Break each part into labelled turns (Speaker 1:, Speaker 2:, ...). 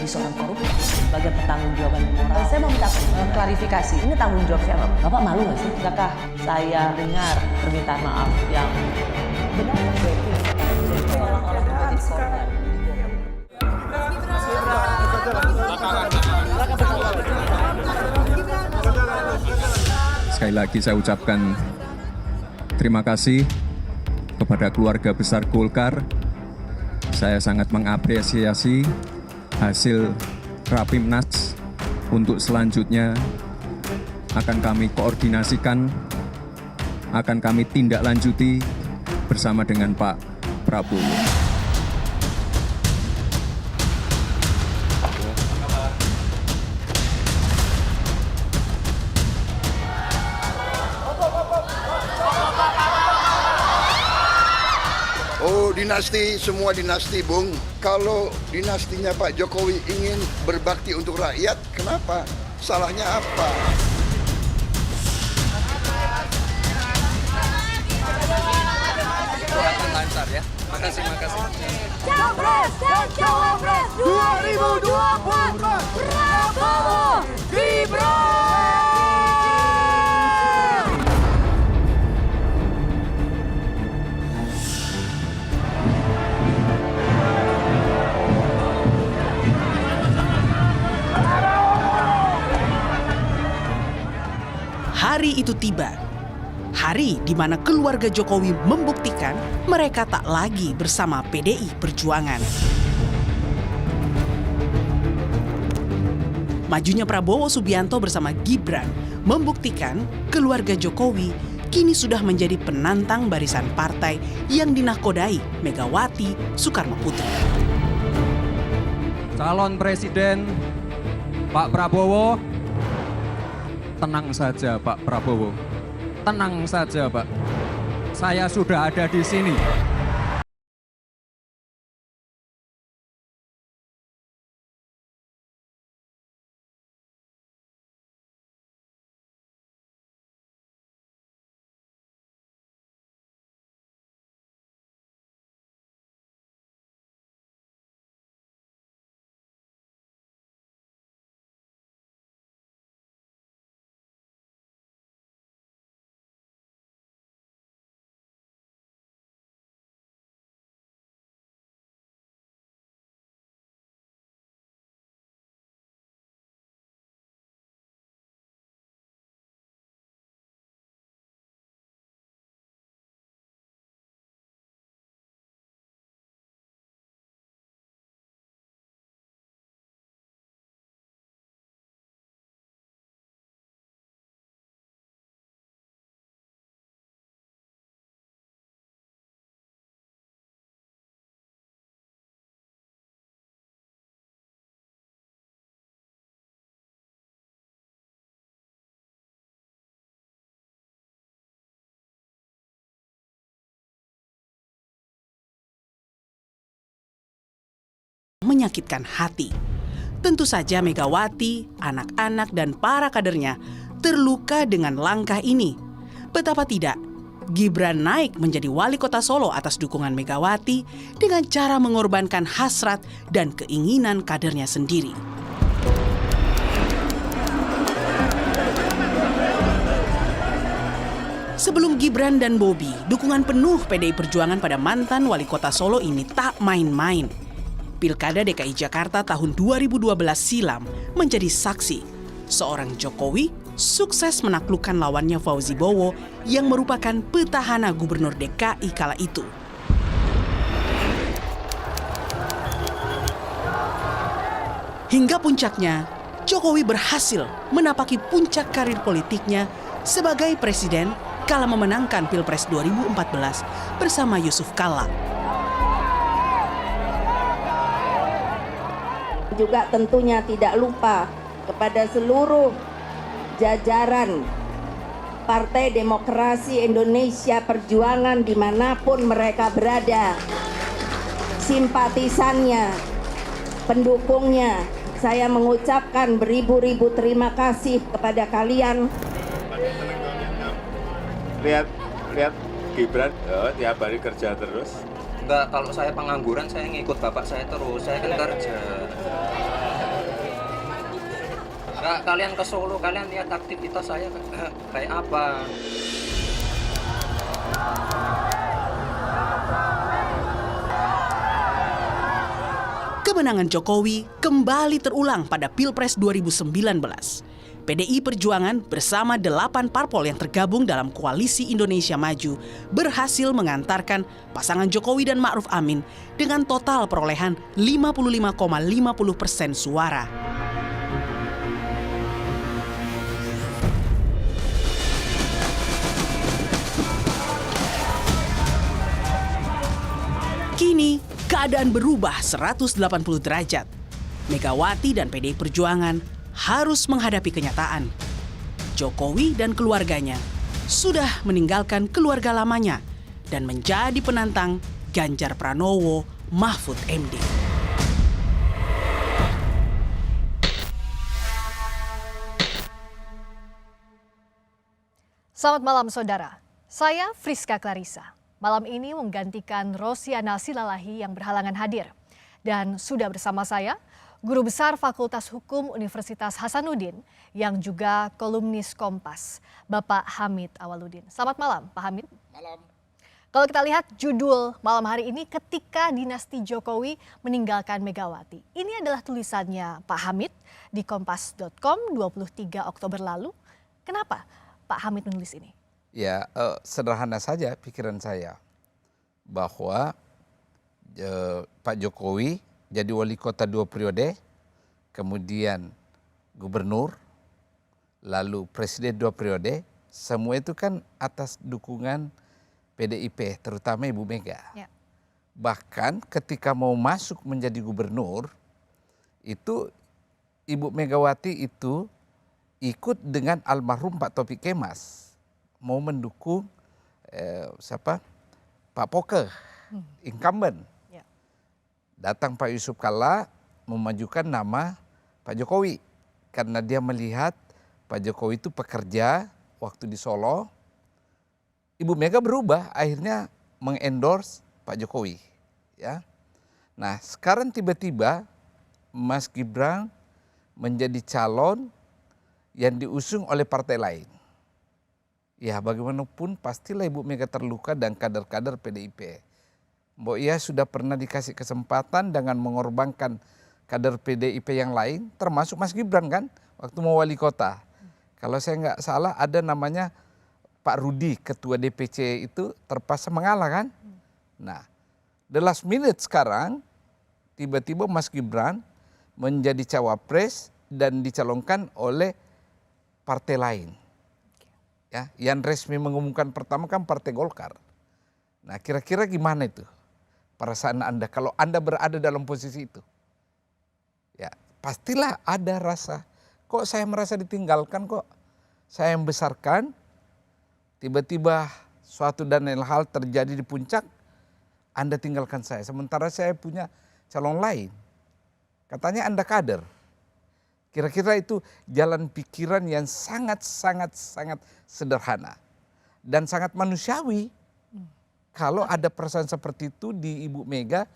Speaker 1: jadi seorang koruptor sebagai pertanggungjawaban moral.
Speaker 2: Saya mau minta klarifikasi, ini tanggung jawab siapa?
Speaker 1: Bapak malu nggak sih?
Speaker 2: Apakah saya dengar permintaan maaf yang benar?
Speaker 3: Sekali lagi saya ucapkan terima kasih kepada keluarga besar Golkar. Saya sangat mengapresiasi hasil Rapimnas. Untuk selanjutnya akan kami koordinasikan, akan kami tindak lanjuti bersama dengan Pak Prabowo.
Speaker 4: Oh, dinasti, semua dinasti, Bung. Kalau dinastinya Pak Jokowi ingin berbakti untuk rakyat, kenapa? Salahnya apa?
Speaker 3: Doakan lancar ya. Makasih.
Speaker 5: Capres dan Cawapres 2024 Prabowo Gibran.
Speaker 6: Hari itu tiba. Hari di mana keluarga Jokowi membuktikan mereka tak lagi bersama PDI Perjuangan. Majunya Prabowo Subianto bersama Gibran membuktikan keluarga Jokowi kini sudah menjadi penantang barisan partai yang dinahkodai Megawati Soekarno Putri.
Speaker 3: Calon Presiden Pak Prabowo, tenang saja Pak Prabowo. Tenang saja Pak. Saya sudah ada di sini.
Speaker 6: Menyakitkan hati. Tentu saja Megawati, anak-anak, dan para kadernya terluka dengan langkah ini. Betapa tidak, Gibran naik menjadi wali kota Solo atas dukungan Megawati dengan cara mengorbankan hasrat dan keinginan kadernya sendiri. Sebelum Gibran dan Bobi, dukungan penuh PDI Perjuangan pada mantan wali kota Solo ini tak main-main. Pilkada DKI Jakarta tahun 2012 silam menjadi saksi. Seorang Jokowi sukses menaklukkan lawannya Fauzi Bowo yang merupakan petahana gubernur DKI kala itu. Hingga puncaknya, Jokowi berhasil menapaki puncak karir politiknya sebagai presiden kala memenangkan Pilpres 2014 bersama Yusuf Kalla.
Speaker 7: Juga tentunya tidak lupa kepada seluruh jajaran Partai Demokrasi Indonesia Perjuangan dimanapun mereka berada, simpatisannya, pendukungnya. Saya mengucapkan beribu-ribu terima kasih kepada kalian.
Speaker 8: Lihat Gibran tiap hari kerja terus.
Speaker 9: Enggak, kalau saya pengangguran saya ngikut bapak saya terus, saya kan kerja. Nggak, kalian ke Solo, kalian lihat aktivitas saya kayak apa.
Speaker 6: Kemenangan Jokowi kembali terulang pada Pilpres 2019. PDI Perjuangan bersama 8 parpol yang tergabung dalam Koalisi Indonesia Maju berhasil mengantarkan pasangan Jokowi dan Ma'ruf Amin dengan total perolehan 55,50% suara. Kini, keadaan berubah 180 derajat. Megawati dan PDI Perjuangan harus menghadapi kenyataan. Jokowi dan keluarganya sudah meninggalkan keluarga lamanya dan menjadi penantang Ganjar Pranowo Mahfud MD.
Speaker 5: Selamat malam saudara, saya Friska Clarissa. Malam ini menggantikan Rosiana Silalahi yang berhalangan hadir. Dan sudah bersama saya, Guru Besar Fakultas Hukum Universitas Hasanuddin yang juga kolumnis Kompas, Bapak Hamid Awaludin. Selamat malam, Pak Hamid.
Speaker 4: Malam.
Speaker 5: Kalau kita lihat judul malam hari ini, ketika dinasti Jokowi meninggalkan Megawati. Ini adalah tulisannya Pak Hamid di kompas.com 23 Oktober lalu. Kenapa Pak Hamid menulis ini?
Speaker 10: Ya, sederhana saja pikiran saya bahwa Pak Jokowi jadi wali kota 2 periode, kemudian gubernur, lalu presiden 2 periode, semua itu kan atas dukungan PDIP, terutama Ibu Mega.
Speaker 5: Ya.
Speaker 10: Bahkan ketika mau masuk menjadi gubernur, itu Ibu Megawati itu ikut dengan almarhum Pak Taufik Kemas, mau mendukung Pak Poke, incumbent. Datang Pak Yusuf Kalla memajukan nama Pak Jokowi karena dia melihat Pak Jokowi itu pekerja waktu di Solo. Ibu Mega berubah, akhirnya mengendorse Pak Jokowi. Ya, nah sekarang tiba-tiba Mas Gibran menjadi calon yang diusung oleh partai lain. Ya bagaimanapun pastilah Ibu Mega terluka dan kader-kader PDIP. Mbok Iya sudah pernah dikasih kesempatan dengan mengorbankan kader PDIP yang lain, termasuk Mas Gibran kan, waktu mau wali kota. Kalau saya nggak salah ada namanya Pak Rudi, ketua DPC itu terpaksa mengalah kan. Nah, the last minute sekarang, tiba-tiba Mas Gibran menjadi cawapres dan dicalonkan oleh partai lain. Ya, yang resmi mengumumkan pertama kan Partai Golkar. Nah, kira-kira gimana itu perasaan Anda kalau Anda berada dalam posisi itu? Ya, pastilah ada rasa, kok saya merasa ditinggalkan, kok saya yang besarkan, tiba-tiba suatu dan lain hal terjadi di puncak, Anda tinggalkan saya, sementara saya punya calon lain. Katanya Anda kader. Kira-kira itu jalan pikiran yang sangat sederhana dan sangat manusiawi. Kalau ada perasaan seperti itu di Ibu Mega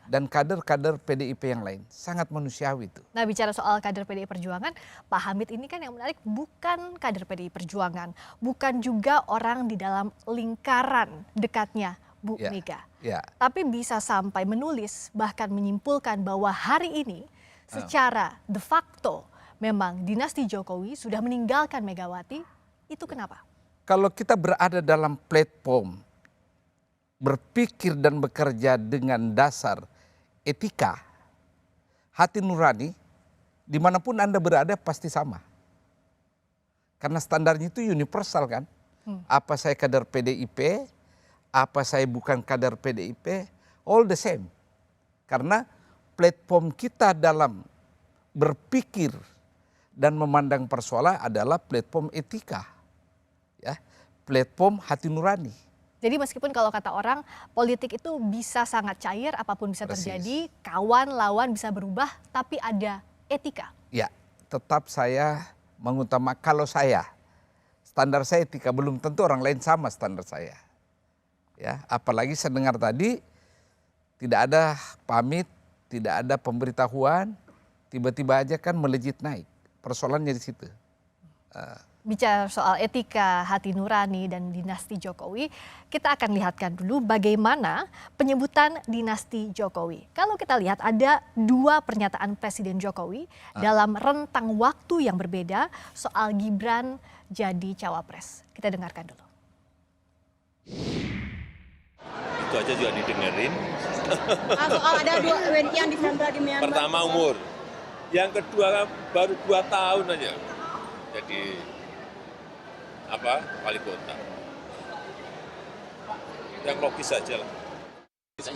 Speaker 10: dan kader-kader PDIP yang lain. Sangat manusiawi itu.
Speaker 5: Nah, bicara soal kader PDI Perjuangan, Pak Hamid ini kan yang menarik bukan kader PDI Perjuangan. Bukan juga orang di dalam lingkaran dekatnya Bu Mega. Tapi bisa sampai menulis bahkan menyimpulkan bahwa hari ini secara de facto memang dinasti Jokowi sudah meninggalkan Megawati. Itu kenapa?
Speaker 10: Kalau kita berada dalam platform berpikir dan bekerja dengan dasar etika, hati nurani, dimanapun Anda berada pasti sama. Karena standarnya itu universal kan. Apa saya kader PDIP, apa saya bukan kader PDIP, all the same. Karena platform kita dalam berpikir dan memandang persoalan adalah platform etika. Ya, platform hati nurani.
Speaker 5: Jadi meskipun kalau kata orang politik itu bisa sangat cair, apapun bisa terjadi, kawan lawan bisa berubah, tapi ada etika.
Speaker 10: Ya, tetap saya mengutamakan, kalau saya standar saya etika, belum tentu orang lain sama standar saya. Ya, apalagi saya dengar tadi tidak ada pamit, tidak ada pemberitahuan, tiba-tiba aja kan melejit naik Persoalannya di situ.
Speaker 5: Bicara soal etika, hati nurani, dan dinasti Jokowi, kita akan lihatkan dulu bagaimana penyebutan dinasti Jokowi. Kalau kita lihat ada 2 pernyataan Presiden Jokowi dalam rentang waktu yang berbeda soal Gibran jadi cawapres. Kita dengarkan dulu.
Speaker 8: Itu aja juga didengerin.
Speaker 11: Soal ada 2 WNI yang disandra di Myanmar.
Speaker 8: Pertama umur, yang kedua baru 2 tahun aja. Jadi wali kota. Yang logis saja lah.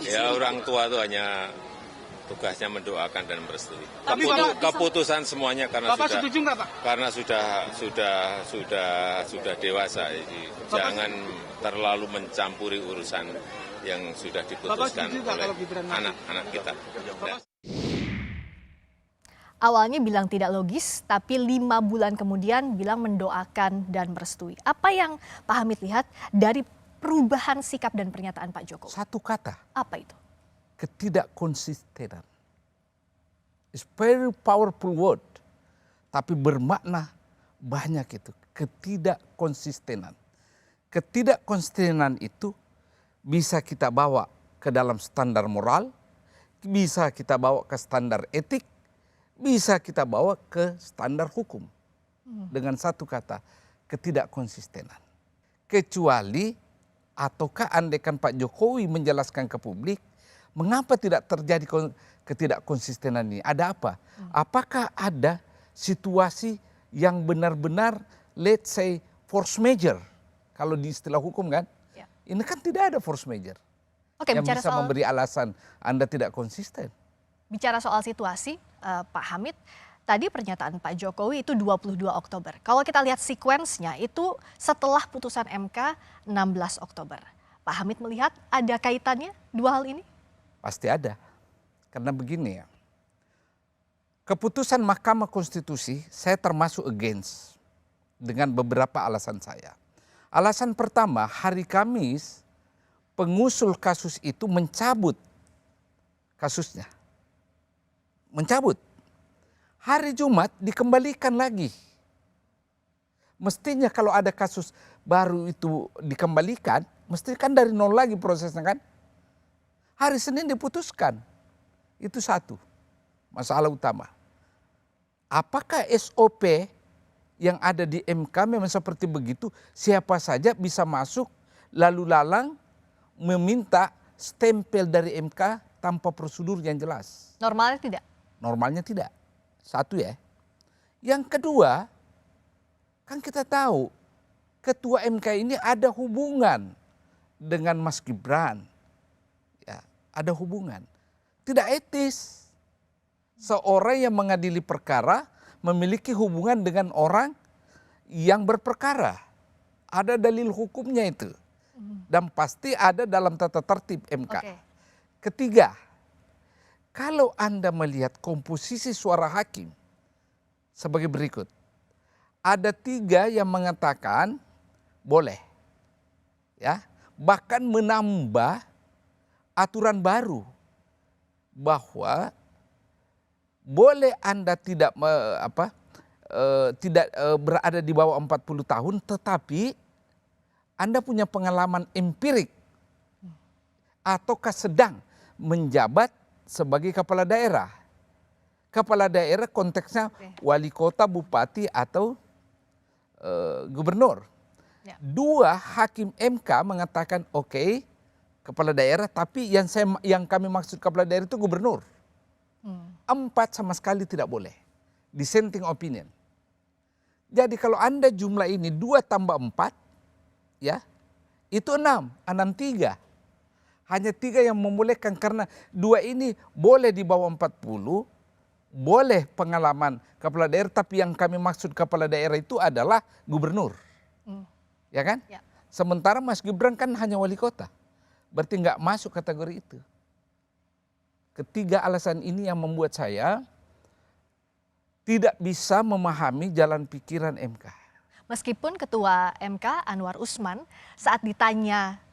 Speaker 8: Ya orang tua itu hanya tugasnya mendoakan dan merestui. Keputusan semuanya karena
Speaker 11: Bapak setuju nggak, Pak?
Speaker 8: Karena sudah dewasa. Jadi jangan terlalu mencampuri urusan yang sudah diputuskan oleh anak-anak kita.
Speaker 5: Awalnya bilang tidak logis, tapi 5 bulan kemudian bilang mendoakan dan merestui. Apa yang Pak Hamid lihat dari perubahan sikap dan pernyataan Pak Jokowi?
Speaker 10: Satu kata.
Speaker 5: Apa itu?
Speaker 10: Ketidakkonsistenan. It's very powerful word. Tapi bermakna banyak itu. Ketidakkonsistenan. Ketidakkonsistenan itu bisa kita bawa ke dalam standar moral, bisa kita bawa ke standar etik, bisa kita bawa ke standar hukum. Dengan satu kata, ketidakkonsistenan. Kecuali, ataukah andaikan Pak Jokowi menjelaskan ke publik, mengapa tidak terjadi ketidakkonsistenan ini? Ada apa? Apakah ada situasi yang benar-benar, let's say, force major? Kalau di istilah hukum kan, ini kan tidak ada force major. Yang bisa memberi alasan Anda tidak konsisten.
Speaker 5: Bicara soal situasi, Pak Hamid, tadi pernyataan Pak Jokowi itu 22 Oktober. Kalau kita lihat sekuensnya itu setelah putusan MK 16 Oktober. Pak Hamid melihat ada kaitannya 2 hal ini?
Speaker 10: Pasti ada. Karena begini ya, keputusan Mahkamah Konstitusi saya termasuk against dengan beberapa alasan saya. Alasan pertama, hari Kamis pengusul kasus itu mencabut kasusnya. Mencabut. Hari Jumat dikembalikan lagi. Mestinya kalau ada kasus baru itu dikembalikan, mesti kan dari nol lagi prosesnya kan. Hari Senin diputuskan. Itu satu masalah utama. Apakah SOP yang ada di MK memang seperti begitu? Siapa saja bisa masuk lalu lalang meminta stempel dari MK tanpa prosedur yang jelas.
Speaker 5: Normalnya tidak?
Speaker 10: Normalnya tidak. Satu ya. Yang kedua, kan kita tahu ketua MK ini ada hubungan dengan Mas Gibran. Ya, ada hubungan. Tidak etis. Seorang yang mengadili perkara memiliki hubungan dengan orang yang berperkara. Ada dalil hukumnya itu. Dan pasti ada dalam tata tertib MK. Ketiga, kalau Anda melihat komposisi suara hakim sebagai berikut. Ada 3 yang mengatakan boleh. Ya, bahkan menambah aturan baru bahwa boleh Anda tidak berada di bawah 40 tahun tetapi Anda punya pengalaman empirik ataukah sedang menjabat sebagai kepala daerah. Kepala daerah konteksnya wali kota, bupati atau gubernur. 2 hakim MK mengatakan oke, kepala daerah, tapi yang kami maksud kepala daerah itu gubernur. 4 sama sekali tidak boleh. Dissenting opinion. Jadi kalau Anda jumlah ini 2 tambah 4, ya itu 6, 3. Hanya 3 yang membolehkan karena 2 ini boleh di bawah 40, boleh pengalaman kepala daerah, tapi yang kami maksud kepala daerah itu adalah gubernur. Ya kan? Ya. Sementara Mas Gibran kan hanya wali kota. Berarti nggak masuk kategori itu. Ketiga alasan ini yang membuat saya tidak bisa memahami jalan pikiran MK.
Speaker 5: Meskipun Ketua MK Anwar Usman saat ditanya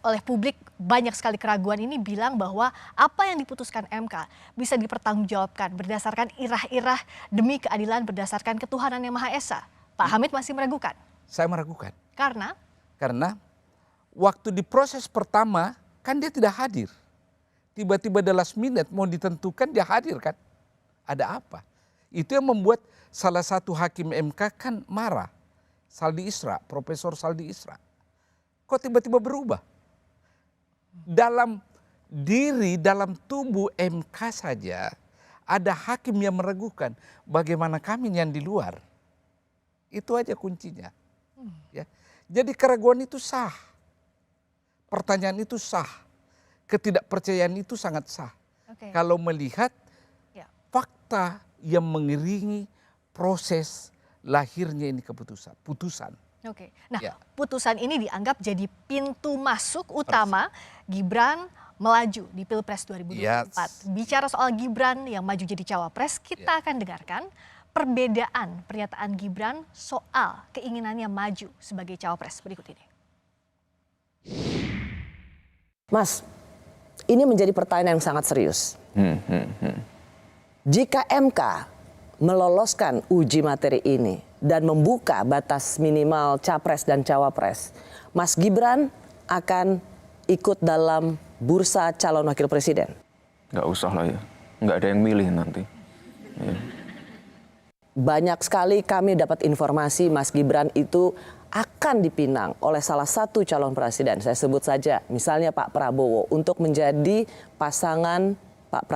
Speaker 5: oleh publik banyak sekali keraguan ini bilang bahwa apa yang diputuskan MK bisa dipertanggungjawabkan berdasarkan irah-irah demi keadilan berdasarkan ketuhanan yang Maha Esa. Pak Hamid masih meragukan.
Speaker 10: Saya meragukan.
Speaker 5: Karena
Speaker 10: waktu di proses pertama kan dia tidak hadir. Tiba-tiba the last minute mau ditentukan dia hadir kan. Ada apa? Itu yang membuat salah satu hakim MK kan marah. Saldi Isra, Profesor Saldi Isra. Kok tiba-tiba berubah? Dalam dalam tubuh MK saja ada hakim yang meragukan. Bagaimana kami yang di luar? Itu aja kuncinya. Ya. Jadi keraguan itu sah. Pertanyaan itu sah. Ketidakpercayaan itu sangat sah. Kalau melihat fakta yang mengiringi proses lahirnya ini putusan.
Speaker 5: Nah, putusan ini dianggap jadi pintu masuk utama Gibran melaju di Pilpres 2024. Bicara soal Gibran yang maju jadi cawapres, kita akan dengarkan perbedaan pernyataan Gibran soal keinginannya maju sebagai cawapres berikut ini.
Speaker 12: Mas, ini menjadi pertanyaan yang sangat serius. Jika MK meloloskan uji materi ini dan membuka batas minimal capres dan cawapres, Mas Gibran akan ikut dalam bursa calon wakil presiden?
Speaker 13: Nggak usah lah ya, nggak ada yang milih nanti. Ya.
Speaker 12: Banyak sekali kami dapat informasi Mas Gibran itu akan dipinang oleh salah satu calon presiden. Saya sebut saja misalnya Pak Prabowo untuk menjadi pasangan Pak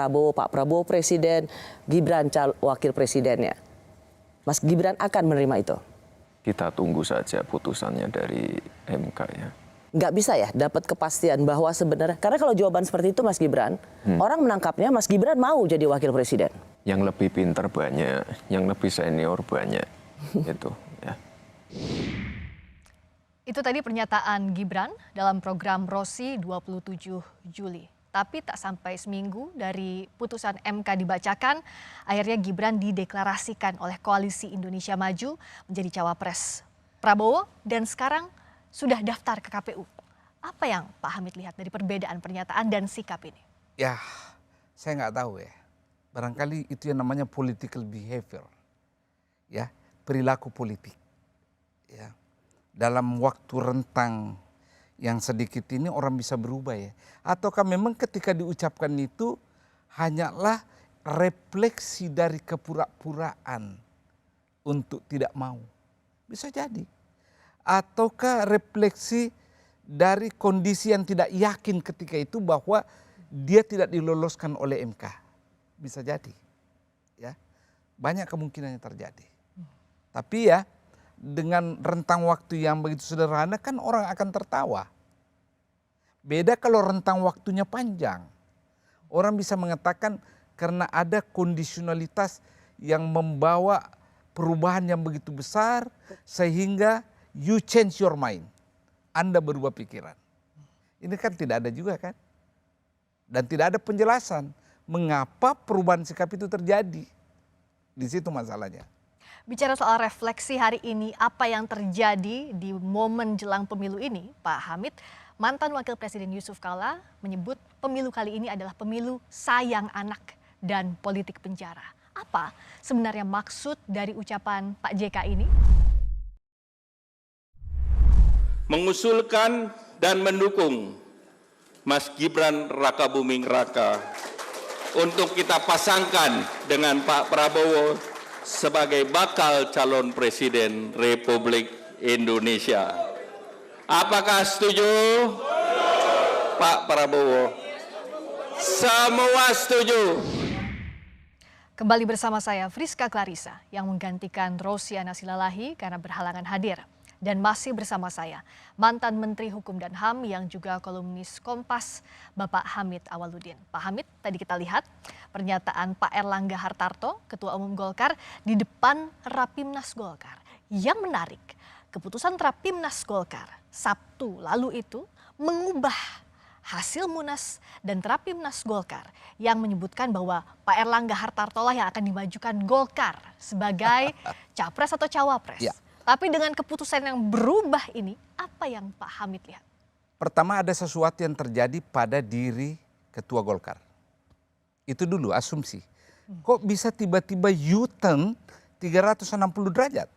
Speaker 12: Prabowo presiden, Gibran wakil presidennya. Mas Gibran akan menerima itu?
Speaker 13: Kita tunggu saja putusannya dari MK ya.
Speaker 12: Nggak bisa ya dapat kepastian bahwa sebenarnya, karena kalau jawaban seperti itu Mas Gibran, orang menangkapnya Mas Gibran mau jadi wakil presiden.
Speaker 13: Yang lebih pintar banyak, yang lebih senior banyak, gitu ya.
Speaker 5: Itu tadi pernyataan Gibran dalam program Rosi 27 Juli. Tapi tak sampai seminggu dari putusan MK dibacakan, akhirnya Gibran dideklarasikan oleh Koalisi Indonesia Maju menjadi cawapres Prabowo dan sekarang sudah daftar ke KPU. Apa yang Pak Hamid lihat dari perbedaan pernyataan dan sikap ini?
Speaker 10: Ya, saya nggak tahu ya. Barangkali itu yang namanya political behavior. Ya, perilaku politik. Ya. Dalam waktu rentang yang sedikit ini orang bisa berubah ya. Ataukah memang ketika diucapkan itu hanyalah refleksi dari kepura-puraan untuk tidak mau. Bisa jadi. Ataukah refleksi dari kondisi yang tidak yakin ketika itu bahwa dia tidak diloloskan oleh MK. Bisa jadi. Ya. Banyak kemungkinan yang terjadi. Tapi ya, dengan rentang waktu yang begitu sederhana kan orang akan tertawa. Beda kalau rentang waktunya panjang. Orang bisa mengatakan karena ada kondisionalitas yang membawa perubahan yang begitu besar sehingga you change your mind. Anda berubah pikiran. Ini kan tidak ada juga kan. Dan tidak ada penjelasan mengapa perubahan sikap itu terjadi. Di situ masalahnya.
Speaker 5: Bicara soal refleksi hari ini, apa yang terjadi di momen jelang pemilu ini, Pak Hamid, mantan Wakil Presiden Yusuf Kala menyebut pemilu kali ini adalah pemilu sayang anak dan politik penjara. Apa sebenarnya maksud dari ucapan Pak JK ini?
Speaker 14: Mengusulkan dan mendukung Mas Gibran Rakabuming Raka untuk kita pasangkan dengan Pak Prabowo sebagai bakal calon presiden Republik Indonesia. Apakah setuju? Pak Prabowo? Semua setuju.
Speaker 5: Kembali bersama saya Friska Clarissa yang menggantikan Rosiana Silalahi karena berhalangan hadir. Dan masih bersama saya mantan Menteri Hukum dan HAM yang juga kolumnis Kompas, Bapak Hamid Awaludin. Pak Hamid, tadi kita lihat pernyataan Pak Erlangga Hartarto, Ketua Umum Golkar, di depan Rapimnas Golkar. Yang menarik, keputusan Rapimnas Golkar Sabtu lalu itu mengubah hasil Munas dan Rapimnas Golkar yang menyebutkan bahwa Pak Erlangga Hartarto lah yang akan dimajukan Golkar sebagai capres atau cawapres. Ya. Tapi dengan keputusan yang berubah ini, apa yang Pak Hamid lihat?
Speaker 10: Pertama, ada sesuatu yang terjadi pada diri Ketua Golkar. Itu dulu asumsi. Kok bisa tiba-tiba U-turn 360 derajat?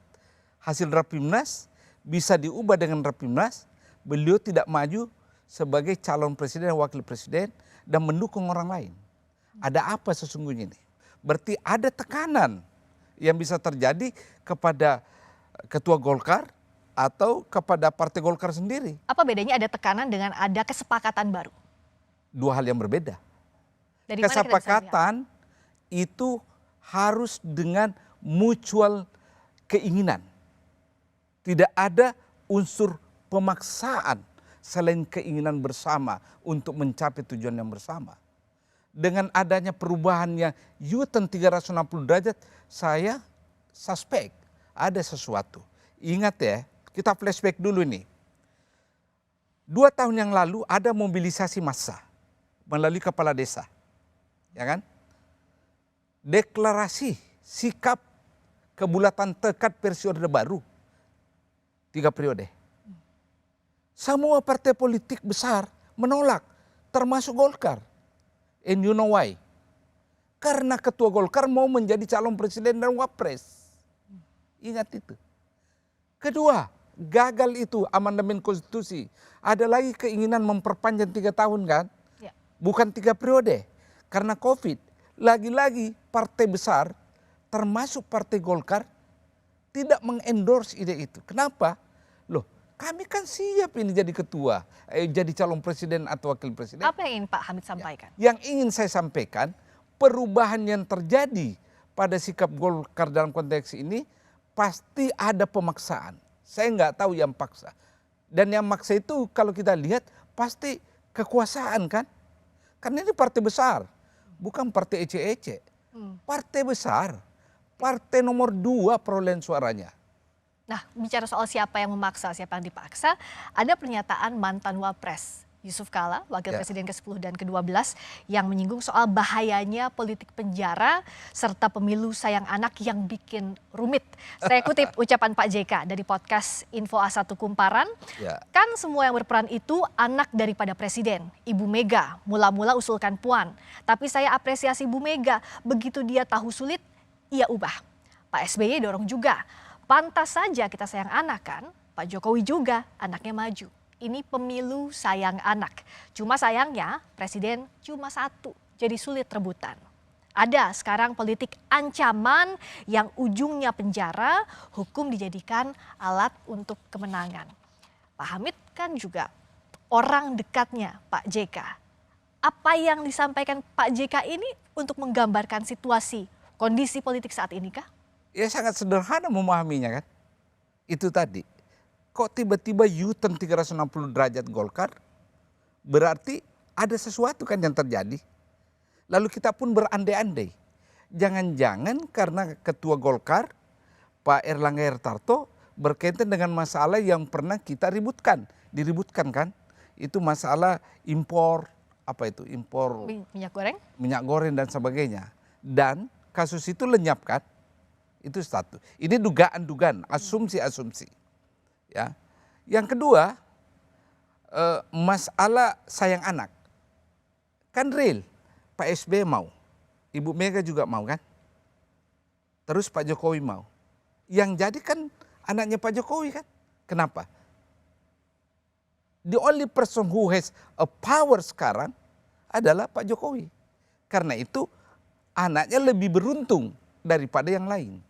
Speaker 10: Hasil Rapimnas bisa diubah dengan Rapimnas, beliau tidak maju sebagai calon presiden dan wakil presiden dan mendukung orang lain. Ada apa sesungguhnya ini? Berarti ada tekanan yang bisa terjadi kepada Ketua Golkar atau kepada Partai Golkar sendiri.
Speaker 5: Apa bedanya ada tekanan dengan ada kesepakatan baru?
Speaker 10: Dua hal yang berbeda.
Speaker 5: Dari mana kita bisa lihat?
Speaker 10: Kesepakatan itu harus dengan mutual keinginan. Tidak ada unsur pemaksaan selain keinginan bersama untuk mencapai tujuan yang bersama. Dengan adanya perubahannya U-turn 360 derajat, saya suspek ada sesuatu. Ingat ya, kita flashback dulu nih. 2 tahun yang lalu ada mobilisasi massa melalui kepala desa. Ya kan? Deklarasi sikap kebulatan tekad periode baru. 3 periode. Semua partai politik besar menolak, termasuk Golkar. And you know why? Karena Ketua Golkar mau menjadi calon presiden dan wapres. Ingat itu. Kedua, gagal itu amandemen konstitusi. Ada lagi keinginan memperpanjang 3 tahun kan? Ya. Bukan 3 periode. Karena COVID. Lagi-lagi partai besar, termasuk Partai Golkar, tidak mengendorse ide itu. Kenapa? Loh, kami kan siap ini jadi ketua, jadi calon presiden atau wakil presiden.
Speaker 5: Apa yang ingin Pak Hamid sampaikan?
Speaker 10: Yang ingin saya sampaikan, perubahan yang terjadi pada sikap Golkar dalam konteks ini, pasti ada pemaksaan. Saya nggak tahu yang paksa. Dan yang maksa itu kalau kita lihat pasti kekuasaan kan. Karena ini partai besar, bukan partai ece-ece. Partai besar, partai nomor 2 perolehan suaranya.
Speaker 5: Nah, bicara soal siapa yang memaksa, siapa yang dipaksa, ada pernyataan mantan Wapres Yusuf Kala, Wakil Presiden ke-10 dan ke-12, yang menyinggung soal bahayanya politik penjara serta pemilu sayang anak yang bikin rumit. Saya kutip ucapan Pak JK dari podcast Info A1 Kumparan. Kan semua yang berperan itu anak daripada Presiden, Ibu Mega. Mula-mula usulkan Puan, tapi saya apresiasi Bu Mega. Begitu dia tahu sulit, ia ubah. Pak SBY dorong juga. Pantas saja kita sayang anak kan, Pak Jokowi juga anaknya maju. Ini pemilu sayang anak. Cuma sayangnya presiden cuma 1, jadi sulit rebutan. Ada sekarang politik ancaman yang ujungnya penjara, hukum dijadikan alat untuk kemenangan. Pak Hamid kan juga orang dekatnya Pak JK. Apa yang disampaikan Pak JK ini untuk menggambarkan situasi, kondisi politik saat ini kah?
Speaker 10: Ya sangat sederhana memahaminya kan. Itu tadi. Kok tiba-tiba U-turn 360 derajat Golkar? Berarti ada sesuatu kan yang terjadi. Lalu kita pun berandai-andai. Jangan-jangan karena Ketua Golkar, Pak Erlangga Hartarto, berkaitan dengan masalah yang pernah kita diributkan kan? Itu masalah impor, impor
Speaker 5: minyak goreng?
Speaker 10: Minyak goreng dan sebagainya. Dan kasus itu lenyap kan? Itu satu. Ini dugaan-dugaan, asumsi-asumsi. Ya. Yang kedua, masalah sayang anak. Kan real, Pak SBY mau, Ibu Mega juga mau kan? Terus Pak Jokowi mau. Yang jadi kan anaknya Pak Jokowi kan? Kenapa? The only person who has a power sekarang adalah Pak Jokowi. Karena itu anaknya lebih beruntung daripada yang lain.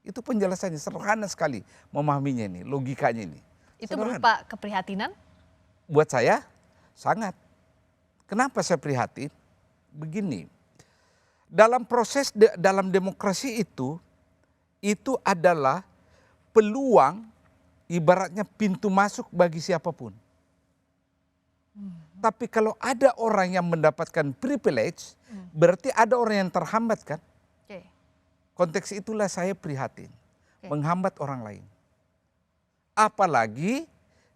Speaker 10: Itu penjelasannya, sederhana sekali memahaminya ini, logikanya ini.
Speaker 5: Itu berupa keprihatinan?
Speaker 10: Buat saya sangat. Kenapa saya prihatin? Begini, dalam proses dalam demokrasi itu adalah peluang, ibaratnya pintu masuk bagi siapapun. Tapi kalau ada orang yang mendapatkan privilege, berarti ada orang yang terhambat kan? Konteks itulah saya prihatin, menghambat orang lain. Apalagi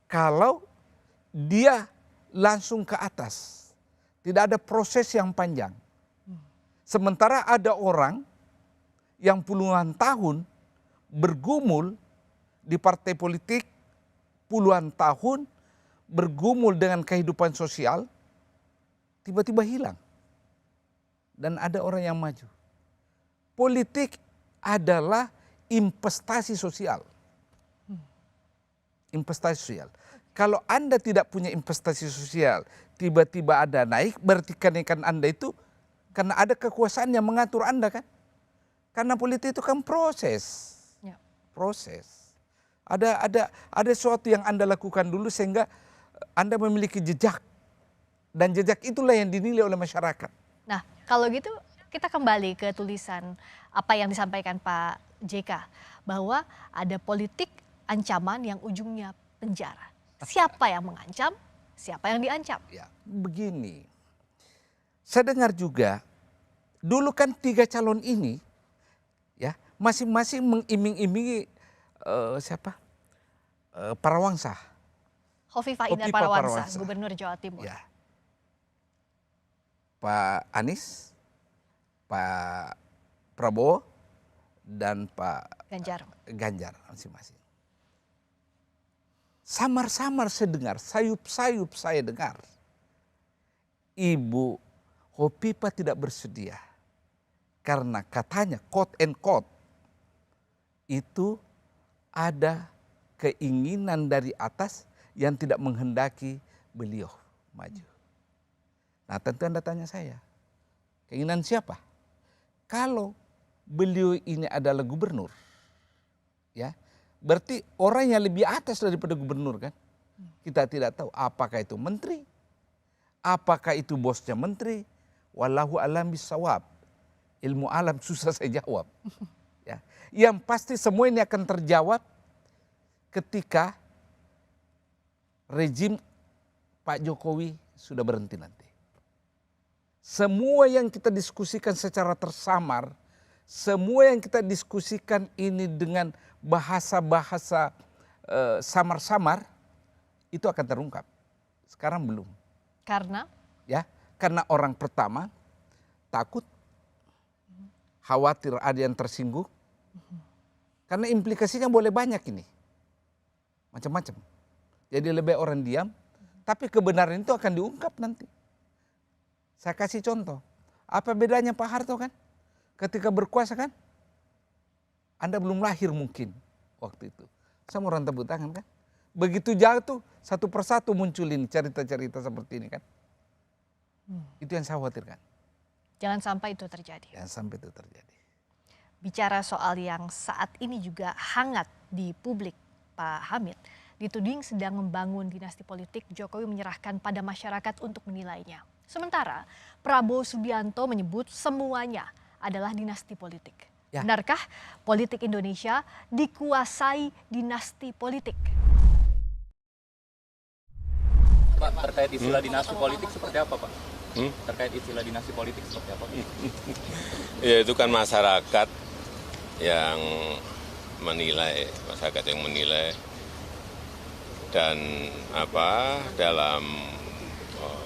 Speaker 10: kalau dia langsung ke atas, tidak ada proses yang panjang. Sementara ada orang yang puluhan tahun bergumul di partai politik, puluhan tahun bergumul dengan kehidupan sosial, tiba-tiba hilang. Dan ada orang yang maju. Politik adalah investasi sosial. Investasi sosial. Kalau Anda tidak punya investasi sosial, tiba-tiba ada naik, berarti kenaikan Anda itu karena ada kekuasaan yang mengatur Anda kan? Karena politik itu kan proses.
Speaker 5: Ya.
Speaker 10: Proses. Ada sesuatu yang Anda lakukan dulu sehingga Anda memiliki jejak. Dan jejak itulah yang dinilai oleh masyarakat.
Speaker 5: Nah, kalau gitu kita kembali ke tulisan apa yang disampaikan Pak JK, bahwa ada politik ancaman yang ujungnya penjara. Siapa yang mengancam, siapa yang diancam?
Speaker 10: Ya, begini, saya dengar juga, dulu kan 3 calon ini, ya masing-masing mengiming-imingi siapa? Parawangsa.
Speaker 5: Hovifah Indar Parawansa, Gubernur Jawa Timur.
Speaker 10: Ya. Pak Anies, Pak Prabowo, dan Pak Ganjar masing-masing. Samar-samar saya dengar, sayup-sayup saya dengar, Ibu Hovifah tidak bersedia. Karena katanya, quote and quote, itu ada keinginan dari atas yang tidak menghendaki beliau maju. Nah tentu Anda tanya saya, keinginan siapa? Kalau beliau ini adalah gubernur, ya, berarti orang yang lebih atas daripada gubernur kan? Kita tidak tahu apakah itu menteri, apakah itu bosnya menteri. Wallahu a'lam bishawab. Ilmu alam susah saya jawab. Ya. Yang pasti semua ini akan terjawab ketika rejim Pak Jokowi sudah berhenti nanti. Semua yang kita diskusikan secara tersamar, semua yang kita diskusikan ini dengan bahasa-bahasa samar-samar, itu akan terungkap. Sekarang belum.
Speaker 5: Karena?
Speaker 10: Ya, karena orang pertama takut, khawatir ada yang tersinggung. Karena implikasinya boleh banyak ini. Macam-macam. Jadi lebih orang diam, tapi kebenaran itu akan diungkap nanti. Saya kasih contoh. Apa bedanya Pak Harto kan? Ketika berkuasa kan? Anda belum lahir mungkin waktu itu. Saya mau orang tepuk tangan kan? Begitu jatuh, satu persatu munculin cerita-cerita seperti ini kan? Itu yang saya khawatirkan.
Speaker 5: Jangan sampai itu terjadi.
Speaker 10: Jangan sampai itu terjadi.
Speaker 5: Bicara soal yang saat ini juga hangat di publik, Pak Hamid, dituding sedang membangun dinasti politik, Jokowi menyerahkan pada masyarakat untuk menilainya. Sementara Prabowo Subianto menyebut semuanya adalah dinasti politik. Ya. Benarkah politik Indonesia dikuasai dinasti politik?
Speaker 15: Pak, terkait istilah dinasti politik seperti apa, Pak? Terkait istilah dinasti politik seperti apa?
Speaker 8: Ya itu kan masyarakat yang menilai, dan dalam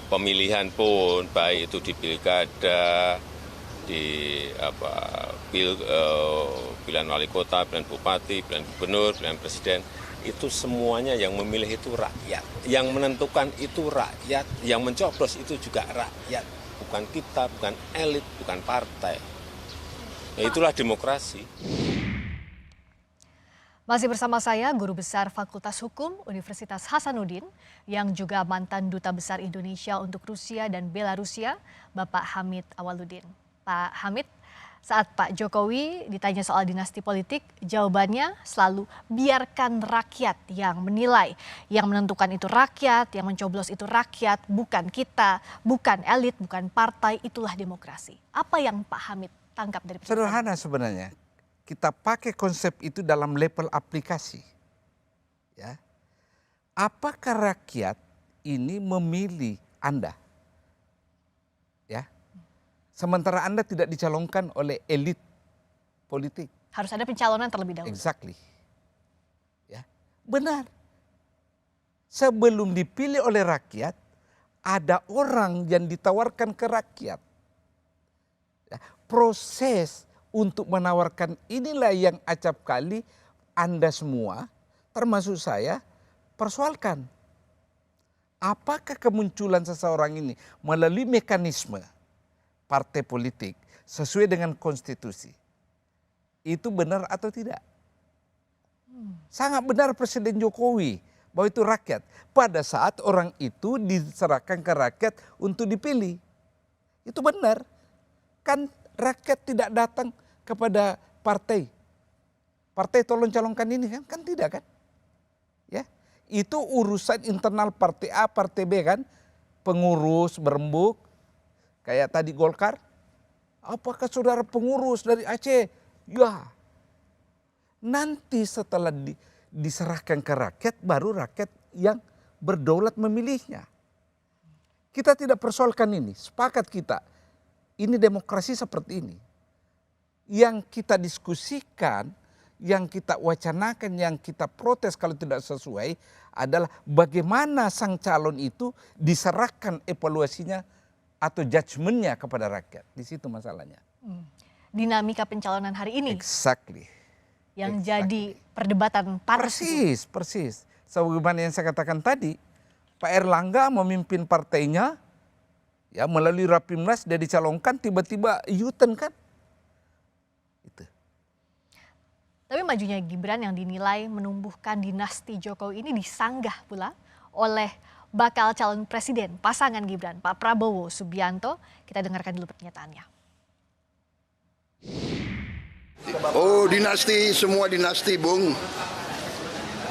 Speaker 8: pemilihan pun baik itu di pilkada, di pilihan wali kota, pilihan bupati, pilihan gubernur, pilihan presiden, itu semuanya yang memilih itu rakyat, yang menentukan itu rakyat, yang mencoblos itu juga rakyat, bukan kita, bukan elit, bukan partai. Ya, itulah demokrasi.
Speaker 5: Masih bersama saya Guru Besar Fakultas Hukum Universitas Hasanuddin yang juga mantan Duta Besar Indonesia untuk Rusia dan Belarusia, Bapak Hamid Awaludin. Pak Hamid, saat Pak Jokowi ditanya soal dinasti politik, jawabannya selalu biarkan rakyat yang menilai. Yang menentukan itu rakyat, yang mencoblos itu rakyat, bukan kita, bukan elit, bukan partai, itulah demokrasi. Apa yang Pak Hamid tangkap dari pernyataan?
Speaker 10: Sederhana sebenarnya. Kita pakai konsep itu dalam level aplikasi. Ya. Apakah rakyat ini memilih Anda? Ya. Sementara Anda tidak dicalonkan oleh elit politik.
Speaker 5: Harus ada pencalonan terlebih dahulu.
Speaker 10: Exactly. Ya. Benar. Sebelum dipilih oleh rakyat, ada orang yang ditawarkan ke rakyat. Ya. Proses untuk menawarkan inilah yang acap kali Anda semua, termasuk saya, persoalkan. apakah kemunculan seseorang ini melalui mekanisme partai politik sesuai dengan konstitusi itu benar atau tidak? Sangat benar Presiden Jokowi bahwa itu rakyat. Pada saat orang itu diserahkan ke rakyat untuk dipilih. Itu benar. Kan rakyat tidak datang kepada partai. Partai tolong calonkan ini kan? Kan tidak kan? Ya, itu urusan internal partai A, partai B kan? Pengurus berembuk. Kayak tadi Golkar. Apakah saudara pengurus dari Aceh? Ya. Nanti setelah diserahkan ke rakyat, baru rakyat yang berdaulat memilihnya. Kita tidak persoalkan ini, sepakat kita. Ini demokrasi seperti ini. Yang kita diskusikan, yang kita wacanakan, yang kita protes kalau tidak sesuai adalah bagaimana sang calon itu diserahkan evaluasinya atau judgementnya kepada rakyat. Di situ masalahnya.
Speaker 5: Dinamika pencalonan hari ini.
Speaker 10: Exactly.
Speaker 5: Yang jadi perdebatan panas.
Speaker 10: Persis. Sebagaimana yang saya katakan tadi, Pak Erlangga memimpin partainya, ya melalui Rapimnas dia dicalonkan, tiba-tiba U-turn kan. Itu.
Speaker 5: Tapi majunya Gibran yang dinilai menumbuhkan dinasti Jokowi ini disanggah pula oleh bakal calon presiden pasangan Gibran, Pak Prabowo Subianto. Kita dengarkan dulu pernyataannya.
Speaker 4: Oh dinasti, semua dinasti Bung.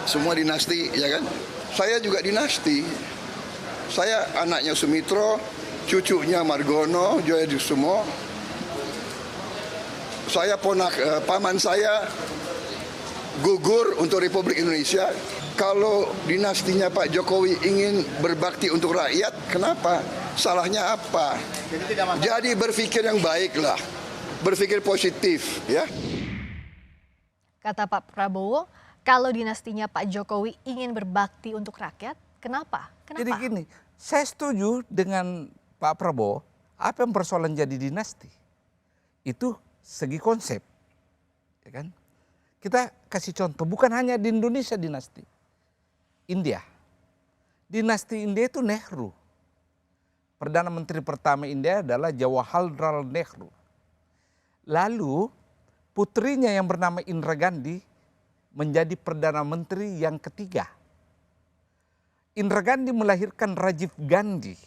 Speaker 4: Semua dinasti ya kan. Saya juga dinasti. Saya anaknya Sumitro, cucunya Margono, Joyosumo. Saya paman saya gugur untuk Republik Indonesia. Kalau dinastinya Pak Jokowi ingin berbakti untuk rakyat, kenapa? Salahnya apa? Jadi berpikir yang baik lah. Berpikir positif ya.
Speaker 5: Kata Pak Prabowo, kalau dinastinya Pak Jokowi ingin berbakti untuk rakyat, kenapa?
Speaker 10: Jadi gini, saya setuju dengan Pak Prabowo, apa yang persoalan jadi dinasti? Itu segi konsep. Ya kan? Kita kasih contoh, bukan hanya di Indonesia dinasti. India. Dinasti India itu Nehru. Perdana Menteri pertama India adalah Jawaharlal Nehru. Lalu putrinya yang bernama Indira Gandhi menjadi Perdana Menteri yang ketiga. Indira Gandhi melahirkan Rajiv Gandhi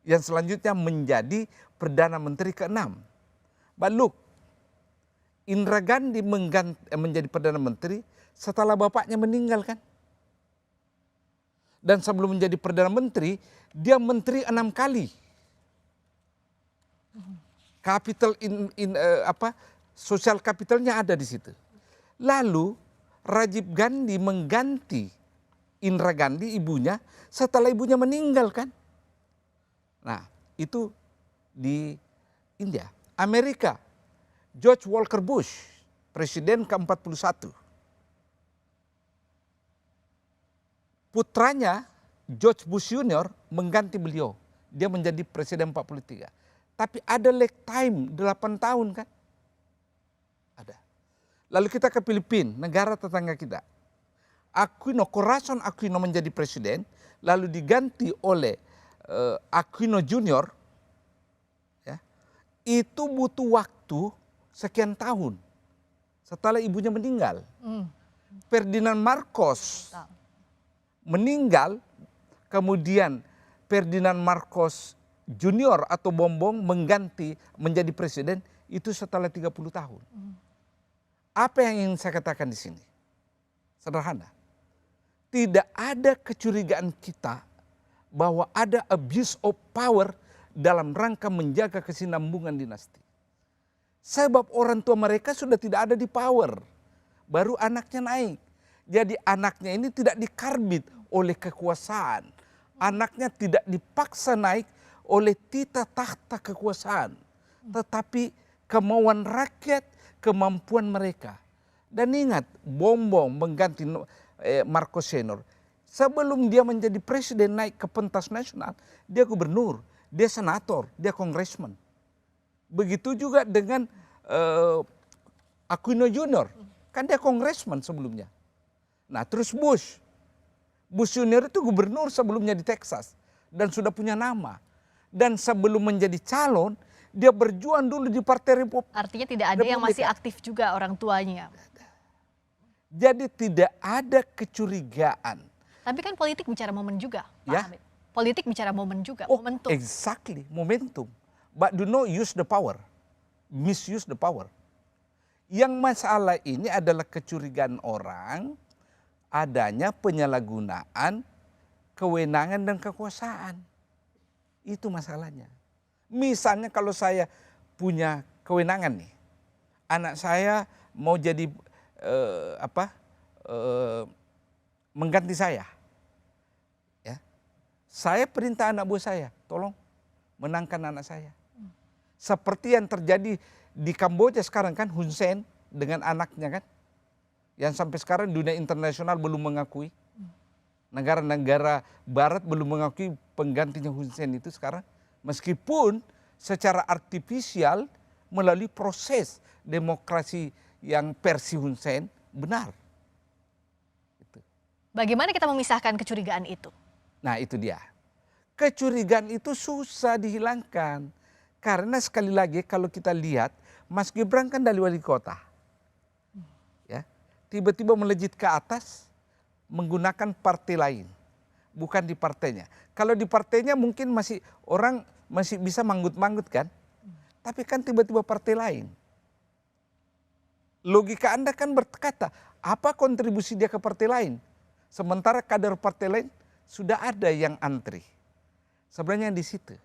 Speaker 10: yang selanjutnya menjadi Perdana Menteri ke-6. Baluk, Indira Gandhi menjadi Perdana Menteri setelah bapaknya meninggal kan. Dan sebelum menjadi Perdana Menteri, dia menteri 6 kali. Capital sosial kapitalnya ada di situ. Lalu Rajiv Gandhi mengganti Indira Gandhi ibunya setelah ibunya meninggal kan. Nah itu di India. Amerika, George Walker Bush, presiden ke-41. Putranya George Bush Junior mengganti beliau. Dia menjadi presiden 43. Tapi ada lag time 8 tahun kan? Ada. Lalu kita ke Filipina, negara tetangga kita. Corazon Aquino menjadi presiden, lalu diganti oleh Aquino Junior. Ya, itu butuh waktu sekian tahun setelah ibunya meninggal. Ferdinand Marcos meninggal, kemudian Ferdinand Marcos Junior atau Bongbong mengganti menjadi presiden itu setelah 30 tahun. Apa yang ingin saya katakan di sini? Sederhana. Tidak ada kecurigaan kita bahwa ada abuse of power dalam rangka menjaga kesinambungan dinasti. Sebab orang tua mereka sudah tidak ada di power. Baru anaknya naik. Jadi anaknya ini tidak dikarbit oleh kekuasaan. Anaknya tidak dipaksa naik oleh tita tahta kekuasaan, tetapi kemauan rakyat, kemampuan mereka. Dan ingat, Bongbong mengganti Marcos Senior. Sebelum dia menjadi presiden naik ke pentas nasional, dia gubernur, dia senator, dia congressman. Begitu juga dengan Aquino Junior, kan dia congressman sebelumnya. Nah terus Bush Bush Junior itu gubernur sebelumnya di Texas dan sudah punya nama. Dan sebelum menjadi calon, dia berjuang dulu di Partai Republik.
Speaker 5: Artinya tidak ada yang masih aktif juga orang tuanya.
Speaker 10: Jadi tidak ada kecurigaan.
Speaker 5: Tapi kan politik bicara momen juga, Pak
Speaker 10: Ya.
Speaker 5: Hamid. Politik bicara momen juga, momentum.
Speaker 10: Exactly, momentum. But do not use the power, misuse the power. Yang masalah ini adalah kecurigaan orang adanya penyalahgunaan kewenangan dan kekuasaan. Itu masalahnya. Misalnya kalau saya punya kewenangan nih, anak saya mau jadi mengganti saya, ya, saya perintah anak buah saya, tolong menangkan anak saya. Seperti yang terjadi di Kamboja sekarang kan, Hun Sen dengan anaknya kan, yang sampai sekarang dunia internasional belum mengakui. Negara-negara barat belum mengakui penggantinya Hun Sen itu sekarang. Meskipun secara artifisial melalui proses demokrasi yang versi Hun Sen benar.
Speaker 5: Bagaimana kita memisahkan kecurigaan itu?
Speaker 10: Nah itu dia. Kecurigaan itu susah dihilangkan. Karena sekali lagi kalau kita lihat, Mas Gibran kan dari wali kota. Ya, tiba-tiba melejit ke atas menggunakan partai lain. Bukan di partainya. Kalau di partainya mungkin masih orang masih bisa manggut-manggut kan. Tapi kan tiba-tiba partai lain. Logika Anda kan berkata, apa kontribusi dia ke partai lain? Sementara kader partai lain sudah ada yang antri. Sebenarnya di situ.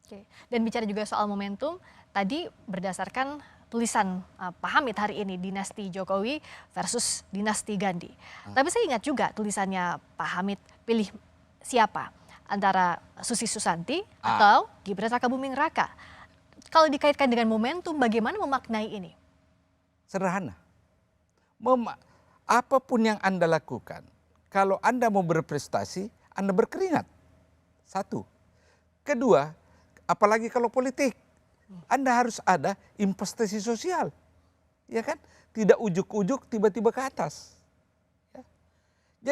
Speaker 5: Oke. Dan bicara juga soal momentum, tadi berdasarkan tulisan Pak Hamid hari ini, dinasti Jokowi versus dinasti Gandhi. Tapi saya ingat juga tulisannya Pak Hamid, pilih siapa? Antara Susi Susanti atau Gibran Rakabuming Raka. Kalau dikaitkan dengan momentum, bagaimana memaknai ini?
Speaker 10: Sederhana. Apapun yang Anda lakukan, kalau Anda mau berprestasi, Anda berkeringat. Satu. Kedua, apalagi kalau politik, Anda harus ada investasi sosial. Ya kan? Tidak ujuk-ujuk tiba-tiba ke atas. Ya.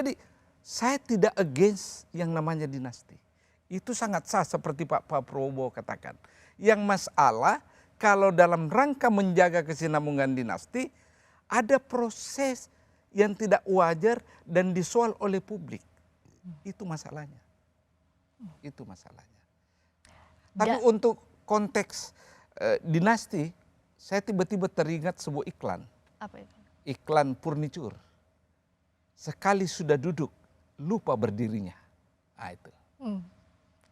Speaker 10: Jadi saya tidak against yang namanya dinasti. Itu sangat sah seperti Pak Prabowo katakan. Yang masalah kalau dalam rangka menjaga kesinambungan dinasti, ada proses yang tidak wajar dan disoal oleh publik. Itu masalahnya. Itu masalahnya. Tapi untuk konteks dinasti, saya tiba-tiba teringat sebuah iklan.
Speaker 5: Apa itu?
Speaker 10: Iklan furniture. Sekali sudah duduk, lupa berdirinya. Nah, itu.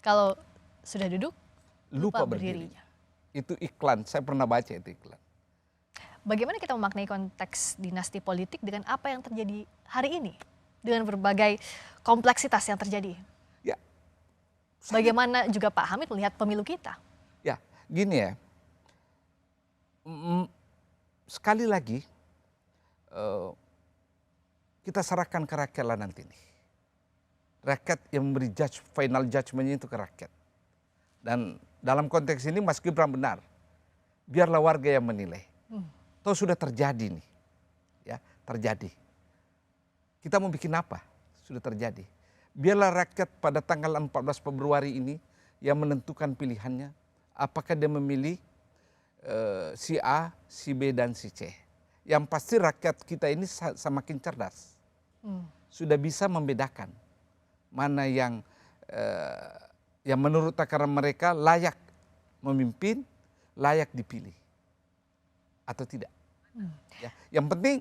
Speaker 5: Kalau sudah duduk, lupa berdirinya.
Speaker 10: Itu iklan, saya pernah baca itu iklan.
Speaker 5: Bagaimana kita memaknai konteks dinasti politik dengan apa yang terjadi hari ini? Dengan berbagai kompleksitas yang terjadi.
Speaker 10: Ya.
Speaker 5: Bagaimana juga Pak Hamid melihat pemilu kita?
Speaker 10: Ya, gini ya. Sekali lagi, kita serahkan ke rakyat lah nanti nih. Rakyat yang memberi final judgment-nya itu ke rakyat. Dan dalam konteks ini Mas Gibran benar. Biarlah warga yang menilai. Toh sudah terjadi nih. Ya, terjadi. Kita mau bikin apa? Sudah terjadi. Biarlah rakyat pada tanggal 14 Februari ini yang menentukan pilihannya. Apakah dia memilih si A, si B, dan si C. Yang pasti rakyat kita ini semakin cerdas. Sudah bisa membedakan mana yang menurut takaran mereka layak memimpin, layak dipilih atau tidak. Ya, yang penting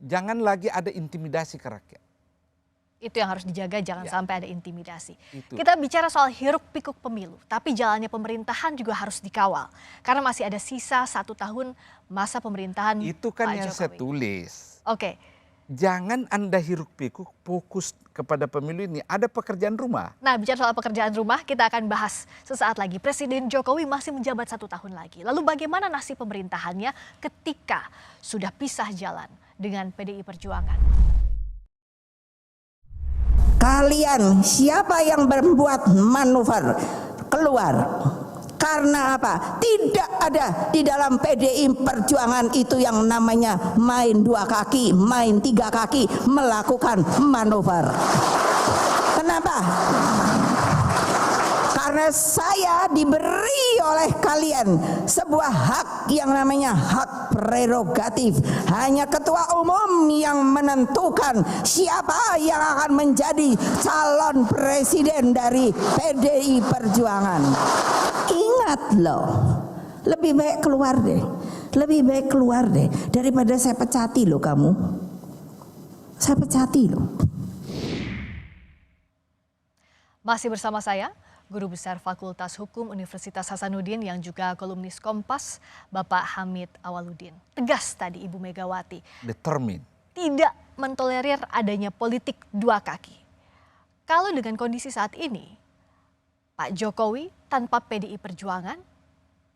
Speaker 10: jangan lagi ada intimidasi ke rakyat.
Speaker 5: Itu yang harus dijaga, jangan sampai ada intimidasi.
Speaker 10: Itu.
Speaker 5: Kita bicara soal hiruk pikuk pemilu, tapi jalannya pemerintahan juga harus dikawal. Karena masih ada sisa 1 tahun masa pemerintahan
Speaker 10: Itu kan
Speaker 5: Pak
Speaker 10: yang
Speaker 5: Jokowi.
Speaker 10: saya tulis.
Speaker 5: Oke.
Speaker 10: Jangan Anda hiruk pikuk, fokus kepada pemilu ini. Ada pekerjaan rumah.
Speaker 5: Nah, bicara soal pekerjaan rumah, kita akan bahas sesaat lagi. Presiden Jokowi masih menjabat 1 tahun lagi. Lalu bagaimana nasib pemerintahannya ketika sudah pisah jalan dengan PDI Perjuangan?
Speaker 7: Kalian siapa yang membuat manuver keluar? Karena apa? Tidak ada di dalam PDI Perjuangan itu yang namanya main 2 kaki, main 3 kaki, melakukan manuver. Kenapa? Karena saya diberi oleh kalian sebuah hak yang namanya hak prerogatif. Hanya ketua umum yang menentukan siapa yang akan menjadi calon presiden dari PDI Perjuangan. Ingat loh, lebih baik keluar deh. Lebih baik keluar deh daripada saya pecati loh kamu. Saya pecati loh.
Speaker 5: Masih bersama saya, Guru Besar Fakultas Hukum Universitas Hasanuddin yang juga kolumnis Kompas, Bapak Hamid Awaludin. Tegas tadi Ibu Megawati.
Speaker 10: Determined.
Speaker 5: Tidak mentolerir adanya politik dua kaki. Kalau dengan kondisi saat ini, Pak Jokowi tanpa PDI Perjuangan,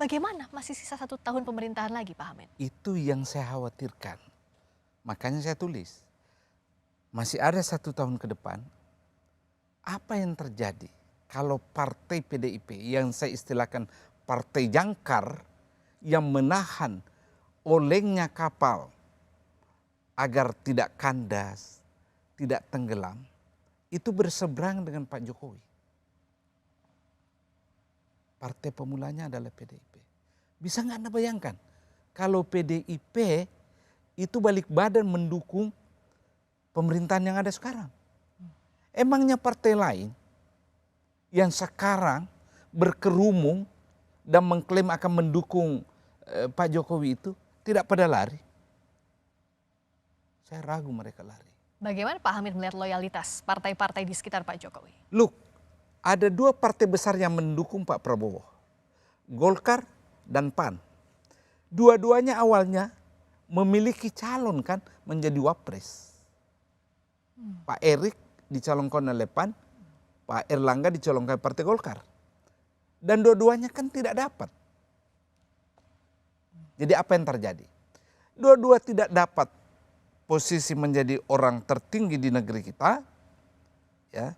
Speaker 5: bagaimana? Masih sisa 1 tahun pemerintahan lagi, Pak Hamid.
Speaker 10: Itu yang saya khawatirkan. Makanya saya tulis, masih ada 1 tahun ke depan, apa yang terjadi kalau partai PDIP yang saya istilahkan partai jangkar yang menahan olengnya kapal agar tidak kandas, tidak tenggelam, itu berseberang dengan Pak Jokowi. Partai pemulanya adalah PDIP. Bisa nggak Anda bayangkan kalau PDIP itu balik badan mendukung pemerintahan yang ada sekarang? Emangnya partai lain yang sekarang berkerumung dan mengklaim akan mendukung Pak Jokowi itu tidak pada lari? Saya ragu mereka lari.
Speaker 5: Bagaimana Pak Hamid melihat loyalitas partai-partai di sekitar Pak Jokowi?
Speaker 10: Look, ada 2 partai besar yang mendukung Pak Prabowo. Golkar dan PAN. Dua-duanya awalnya memiliki calon kan menjadi wapres. Pak Erik dicalonkan oleh PAN, Pak Erlangga dicalonkan Partai Golkar. Dan dua-duanya kan tidak dapat. Jadi apa yang terjadi? Dua-dua tidak dapat posisi menjadi orang tertinggi di negeri kita. Ya.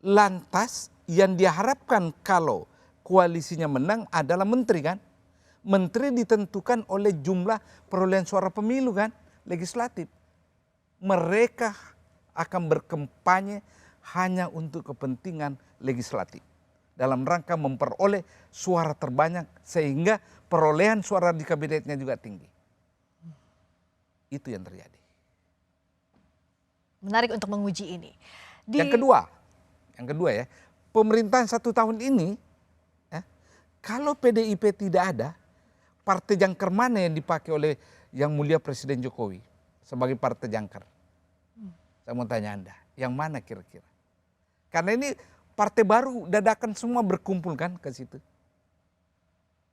Speaker 10: Lantas yang diharapkan kalau koalisinya menang adalah menteri kan. Menteri ditentukan oleh jumlah perolehan suara pemilu kan, legislatif. Mereka akan berkampanye hanya untuk kepentingan legislatif. Dalam rangka memperoleh suara terbanyak sehingga perolehan suara di kabinetnya juga tinggi. Itu yang terjadi.
Speaker 5: Menarik untuk menguji ini.
Speaker 10: Yang kedua ya, pemerintahan 1 tahun ini, ya, kalau PDIP tidak ada, partai jangkar mana yang dipakai oleh Yang Mulia Presiden Jokowi sebagai partai jangkar? Saya mau tanya Anda, yang mana kira-kira? Karena ini partai baru dadakan semua berkumpul kan ke situ.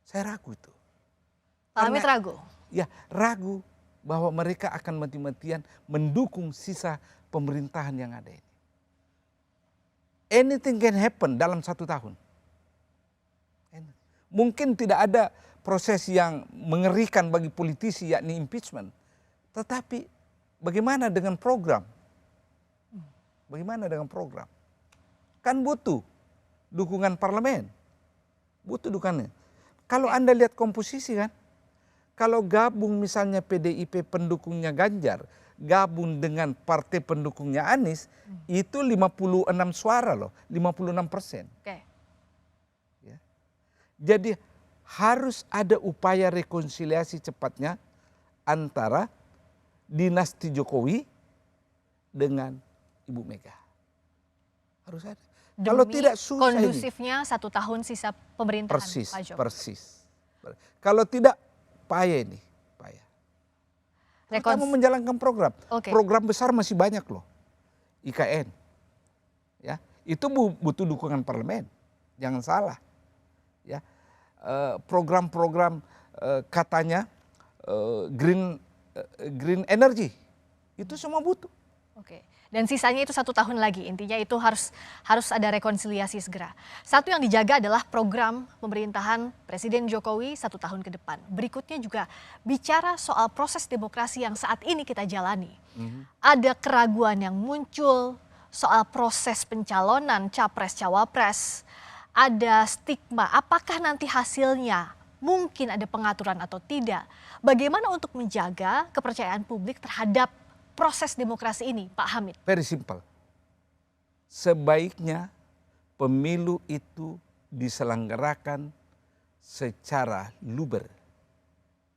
Speaker 10: Saya ragu itu.
Speaker 5: Pak Hamid ragu?
Speaker 10: Ya, ragu bahwa mereka akan mati-matian mendukung sisa pemerintahan yang ada ini. Anything can happen dalam 1 tahun. Mungkin tidak ada proses yang mengerikan bagi politisi yakni impeachment. Tetapi bagaimana dengan program? Bagaimana dengan program? Kan butuh dukungan parlemen. Butuh dukungannya. Kalau Anda lihat komposisi kan, kalau gabung misalnya PDIP pendukungnya Ganjar, gabung dengan partai pendukungnya Anies, itu 56 suara loh, 56%.
Speaker 5: Oke.
Speaker 10: Ya. Jadi harus ada upaya rekonsiliasi cepatnya antara dinasti Jokowi dengan Ibu Mega. Harus ada.
Speaker 5: Demi
Speaker 10: kalau tidak susah
Speaker 5: kondusifnya ini. 1 tahun sisa pemerintahan Pak Jokowi.
Speaker 10: Persis. Kalau tidak payah ini. Payah. Kamu menjalankan program.
Speaker 5: Okay.
Speaker 10: Program besar masih banyak loh. IKN. Ya, itu butuh dukungan parlemen. Jangan salah. Ya. Program-program katanya green energy. Itu semua butuh.
Speaker 5: Oke. Dan sisanya itu 1 tahun lagi, intinya itu harus ada rekonsiliasi segera. Satu yang dijaga adalah program pemerintahan Presiden Jokowi 1 tahun ke depan. Berikutnya juga bicara soal proses demokrasi yang saat ini kita jalani. Ada keraguan yang muncul soal proses pencalonan capres-cawapres. Ada stigma, apakah nanti hasilnya mungkin ada pengaturan atau tidak. Bagaimana untuk menjaga kepercayaan publik terhadap proses demokrasi ini, Pak Hamid?
Speaker 10: Very simple. sebaiknya pemilu itu diselenggarakan secara luber.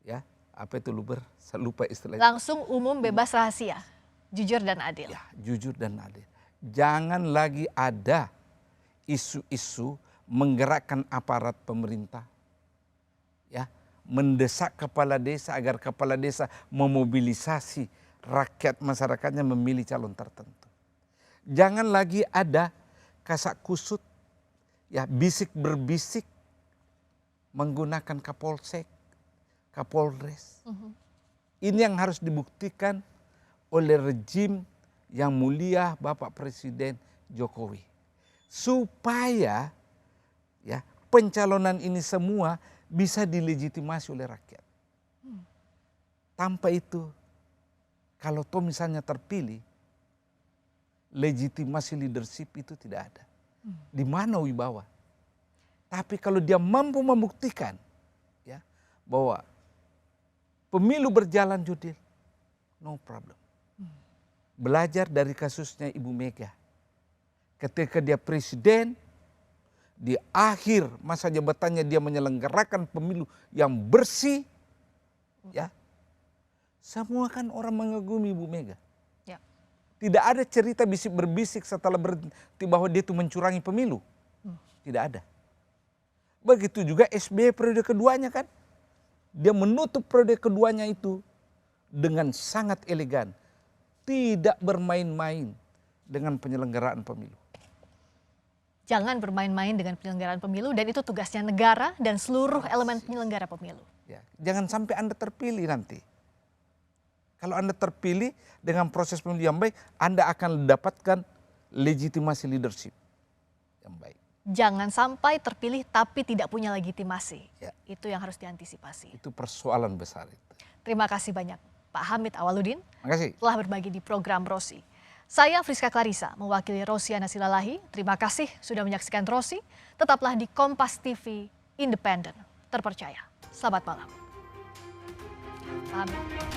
Speaker 10: Ya, apa itu luber? Saya lupa istilahnya.
Speaker 5: Langsung, umum, bebas, rahasia, jujur dan adil.
Speaker 10: Ya, jujur dan adil. Jangan lagi ada isu-isu menggerakkan aparat pemerintah, ya, mendesak kepala desa agar kepala desa memobilisasi rakyat masyarakatnya memilih calon tertentu. Jangan lagi ada kasak kusut, ya, bisik berbisik menggunakan Kapolsek, Kapolres. Ini yang harus dibuktikan oleh rejim yang mulia Bapak Presiden Jokowi, supaya ya pencalonan ini semua bisa dilegitimasi oleh rakyat. Tanpa itu, kalau toh misalnya terpilih, legitimasi leadership itu tidak ada. Di mana wibawa? Tapi kalau dia mampu membuktikan ya bahwa pemilu berjalan jurdil, no problem. Belajar dari kasusnya Ibu Mega. Ketika dia presiden, di akhir masa jabatannya dia menyelenggarakan pemilu yang bersih, ya, semua kan orang mengagumi Ibu Mega.
Speaker 5: Ya.
Speaker 10: Tidak ada cerita bisik berbisik setelah berhenti bahwa dia itu mencurangi pemilu. Tidak ada. Begitu juga SBY periode keduanya kan, dia menutup periode keduanya itu dengan sangat elegan, tidak bermain-main dengan penyelenggaraan pemilu.
Speaker 5: Jangan bermain-main dengan penyelenggaraan pemilu, dan itu tugasnya negara dan seluruh elemen penyelenggara pemilu.
Speaker 10: Ya, jangan sampai Anda terpilih nanti. Kalau Anda terpilih dengan proses pemilu yang baik, Anda akan mendapatkan legitimasi leadership yang baik.
Speaker 5: Jangan sampai terpilih tapi tidak punya legitimasi.
Speaker 10: Ya.
Speaker 5: Itu yang harus diantisipasi.
Speaker 10: Itu persoalan besar itu.
Speaker 5: Terima kasih banyak Pak Hamid Awaludin
Speaker 10: Makasih.
Speaker 5: telah berbagi di program Rosi. Saya Friska Clarissa mewakili Rosiana Silalahi. Terima kasih sudah menyaksikan Rosi. Tetaplah di Kompas TV, independen, terpercaya. Selamat malam. Pak Hamid.